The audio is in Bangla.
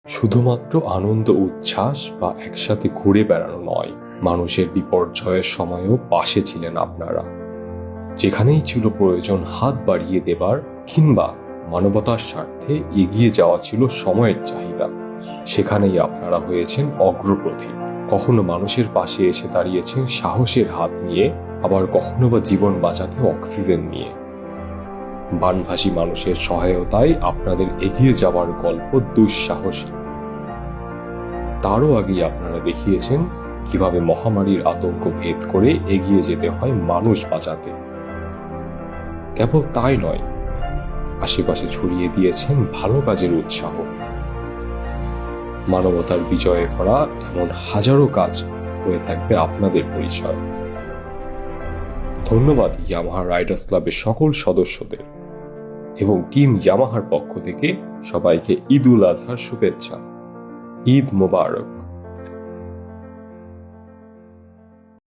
শুধুমাত্র আনন্দ উচ্ছ্বাস বা একসাথে ঘুরে বেড়ানো নয়, মানুষের বিপর্যয়ের সময়ও পাশে ছিলেন আপনারা। যেখানেই ছিল প্রয়োজন হাত বাড়িয়ে দেবার কিংবা মানবতার স্বার্থে এগিয়ে যাওয়া ছিল সময়ের চাহিদা, সেখানেই আপনারা হয়েছেন অগ্রপথিক। কখনো মানুষের পাশে এসে দাঁড়িয়েছেন সাহসের হাত নিয়ে, আবার কখনো বা জীবন বাঁচাতে অক্সিজেন নিয়ে। বানভাসী মানুষের সহায়তায় আপনাদের এগিয়ে যাওয়ার গল্প দুঃসাহসী। তারও আগেই আপনারা দেখিয়েছেন কিভাবে মহামারীর আতঙ্ক ভেদ করে এগিয়ে যেতে হয় মানুষ বাঁচাতে। কেবল তাই নয়, আশেপাশে ছড়িয়ে দিয়েছেন ভালো কাজের উৎসাহ। মানবতার বিজয়ে করা এমন হাজারো কাজ হয়ে থাকবে আপনাদের পরিচয়। ধন্যবাদ ইয়ামাহা রাইডার্স ক্লাবের সকল সদস্যদের এবং টিম ইয়ামাহার পক্ষ থেকে সবাইকে ঈদ উল আজহার শুভেচ্ছা। ঈদ মোবারক।